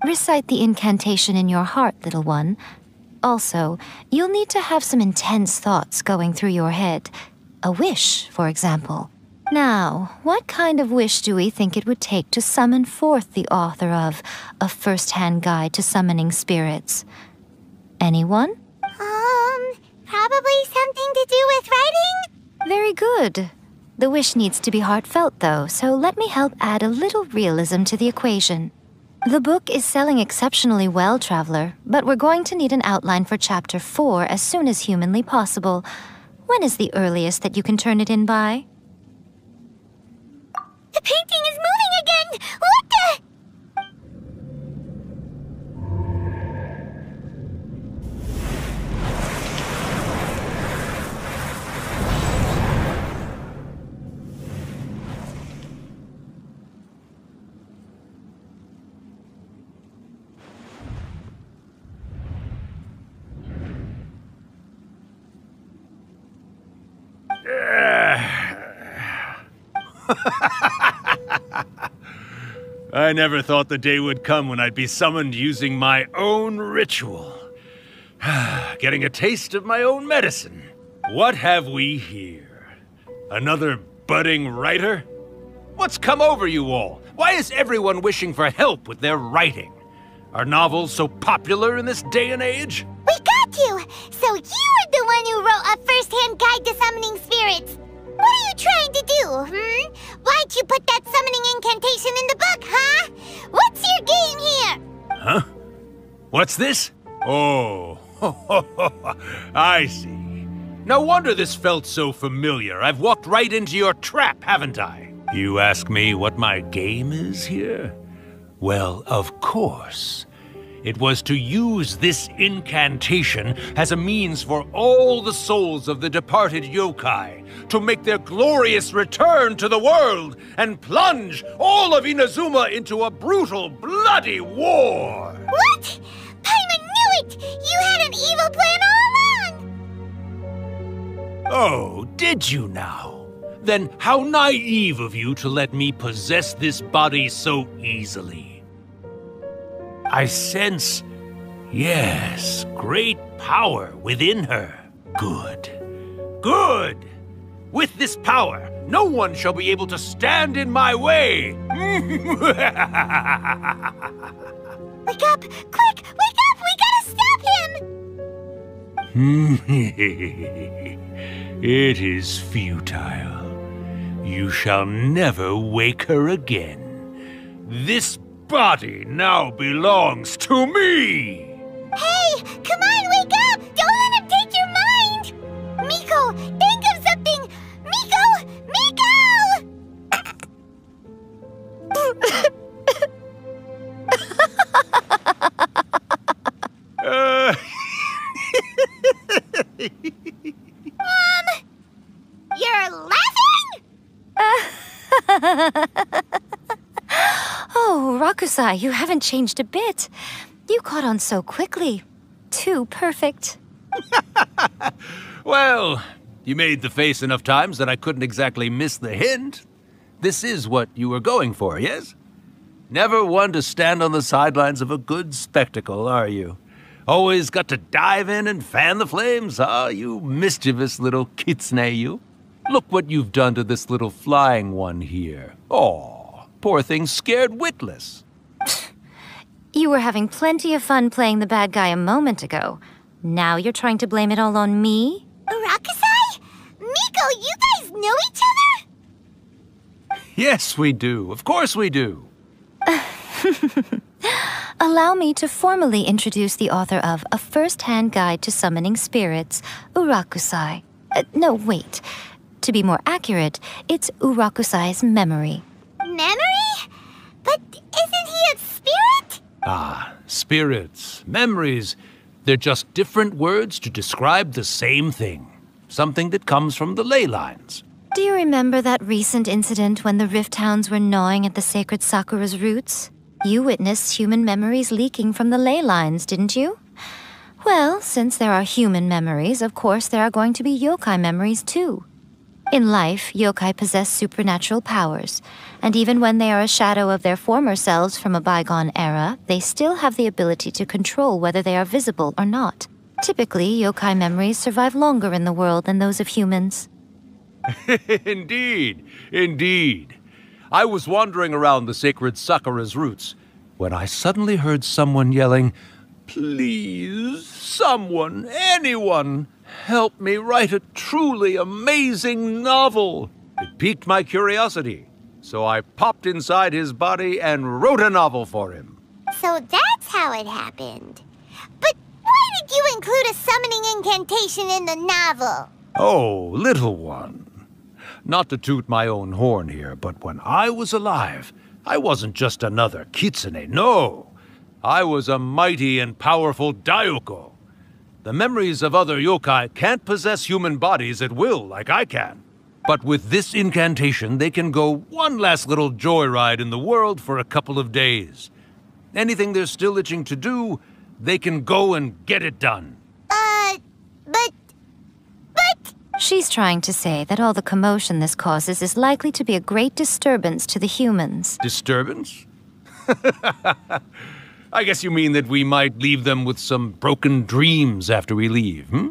Recite the incantation in your heart, little one. Also, you'll need to have some intense thoughts going through your head. A wish, for example. Now, what kind of wish do we think it would take to summon forth the author of A First-Hand Guide to Summoning Spirits? Anyone? Probably something to do with writing? Very good. The wish needs to be heartfelt, though, so let me help add a little realism to the equation. The book is selling exceptionally well, Traveler, but we're going to need an outline for Chapter 4 as soon as humanly possible. When is the earliest that you can turn it in by? The painting is moving again! What the? I never thought the day would come when I'd be summoned using my own ritual. Getting a taste of my own medicine. What have we here? Another budding writer? What's come over you all? Why is everyone wishing for help with their writing? Are novels so popular in this day and age? We got you! So you are the one who wrote A First-Hand Guide to Summoning Spirits. What are you trying to do, Why'd you put that summoning incantation in the book, huh? What's your game here? Huh? What's this? Oh, I see. No wonder this felt so familiar. I've walked right into your trap, haven't I? You ask me what my game is here? Well, of course. It was to use this incantation as a means for all the souls of the departed yokai to make their glorious return to the world and plunge all of Inazuma into a brutal, bloody war! What? Paimon knew it! You had an evil plan all along! Oh, did you now? Then how naive of you to let me possess this body so easily. I sense, yes, great power within her. Good. Good! With this power, no one shall be able to stand in my way! Wake up! Quick! Wake up! We gotta stop him! It is futile. You shall never wake her again. This body now belongs to me! Hey! Come on, wake up! Don't let him take your mind! Miko, think of something! Miko! Miko! You're laughing? Oh, Rakusai, you haven't changed a bit. You caught on so quickly. Too perfect. Well, you made the face enough times that I couldn't exactly miss the hint. This is what you were going for, yes? Never one to stand on the sidelines of a good spectacle, are you? Always got to dive in and fan the flames, huh? You mischievous little kitsune, you. Look what you've done to this little flying one here. Aw, poor thing scared witless. You were having plenty of fun playing the bad guy a moment ago. Now you're trying to blame it all on me? Rakusai? Miko, you guys know each other? Yes, we do. Of course we do. Allow me to formally introduce the author of A First-Hand Guide to Summoning Spirits, Urakusai. No, wait. To be more accurate, it's Urakusai's memory. Memory? But isn't he a spirit? Ah, spirits, memories. They're just different words to describe the same thing. Something that comes from the ley lines. Do you remember that recent incident when the Rift Hounds were gnawing at the sacred Sakura's roots? You witnessed human memories leaking from the ley lines, didn't you? Well, since there are human memories, of course there are going to be yokai memories too. In life, yokai possess supernatural powers, and even when they are a shadow of their former selves from a bygone era, they still have the ability to control whether they are visible or not. Typically, yokai memories survive longer in the world than those of humans. Indeed, indeed. I was wandering around the sacred Sakura's roots when I suddenly heard someone yelling, "Please, someone, anyone, help me write a truly amazing novel." It piqued my curiosity, so I popped inside his body and wrote a novel for him. So that's how it happened. But why did you include a summoning incantation in the novel? Oh, little one. Not to toot my own horn here, but when I was alive, I wasn't just another kitsune, no. I was a mighty and powerful Daioko. The memories of other yokai can't possess human bodies at will like I can. But with this incantation, they can go one last little joyride in the world for a couple of days. Anything they're still itching to do, they can go and get it done. But... She's trying to say that all the commotion this causes is likely to be a great disturbance to the humans. Disturbance? I guess you mean that we might leave them with some broken dreams after we leave, hmm?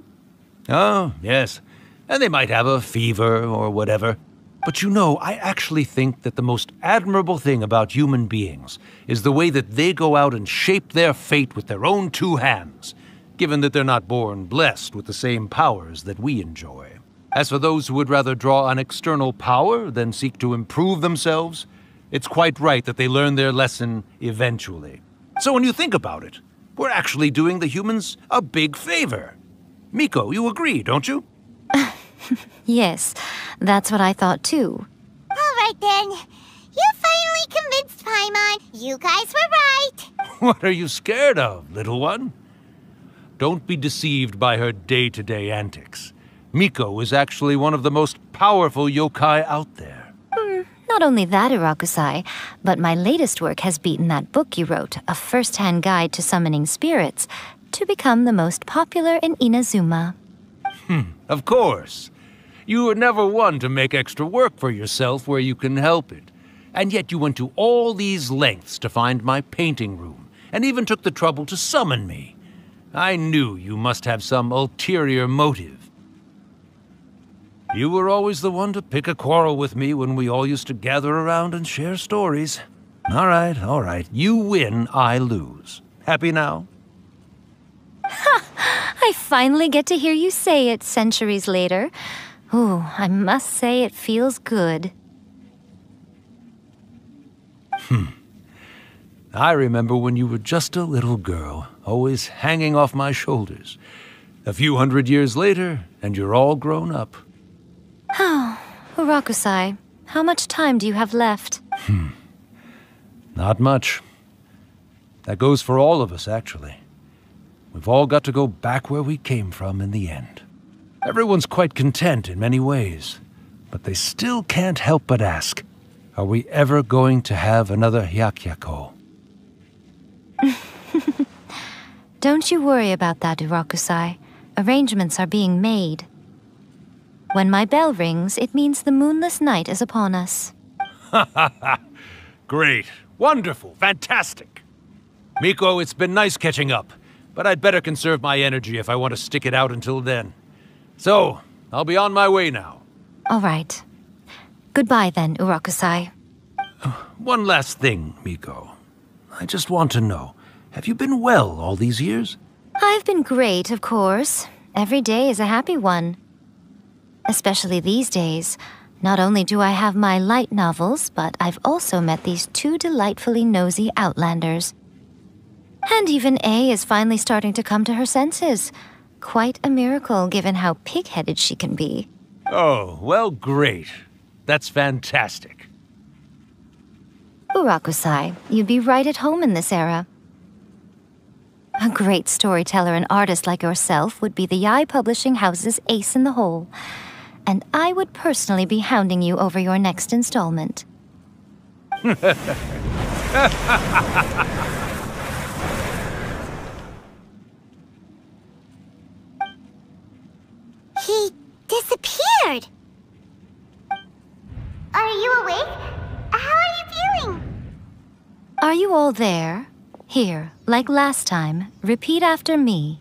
Oh, yes. And they might have a fever or whatever. But you know, I actually think that the most admirable thing about human beings is the way that they go out and shape their fate with their own two hands, given that they're not born blessed with the same powers that we enjoy. As for those who would rather draw on external power than seek to improve themselves, it's quite right that they learn their lesson eventually. So when you think about it, we're actually doing the humans a big favor. Miko, you agree, don't you? Yes, that's what I thought too. All right then. You finally convinced Paimon. You guys were right. What are you scared of, little one? Don't be deceived by her day-to-day antics. Miko is actually one of the most powerful yokai out there. Not only that, Irakusai, but my latest work has beaten that book you wrote, A First-Hand Guide to Summoning Spirits, to become the most popular in Inazuma. Of course. You were never one to make extra work for yourself where you can help it. And yet you went to all these lengths to find my painting room, and even took the trouble to summon me. I knew you must have some ulterior motive. You were always the one to pick a quarrel with me when we all used to gather around and share stories. All right. You win, I lose. Happy now? I finally get to hear you say it centuries later. Ooh, I must say it feels good. I remember when you were just a little girl, always hanging off my shoulders. A few hundred years later, and you're all grown up. Oh, Urakusai, how much time do you have left? Not much. That goes for all of us, actually. We've all got to go back where we came from in the end. Everyone's quite content in many ways, but they still can't help but ask, are we ever going to have another Hyakyako? Don't you worry about that, Urakusai. Arrangements are being made. When my bell rings, it means the moonless night is upon us. Great. Wonderful. Fantastic. Miko, it's been nice catching up, but I'd better conserve my energy if I want to stick it out until then. So, I'll be on my way now. All right. Goodbye then, Urakusai. One last thing, Miko. I just want to know, have you been well all these years? I've been great, of course. Every day is a happy one. Especially these days. Not only do I have my light novels, but I've also met these two delightfully nosy outlanders. And even A is finally starting to come to her senses. Quite a miracle, given how pig-headed she can be. Oh, well, great. That's fantastic. Urakusai, you'd be right at home in this era. A great storyteller and artist like yourself would be the Yae Publishing House's ace in the hole. And I would personally be hounding you over your next installment. He disappeared. Are you all there? Here, like last time, repeat after me.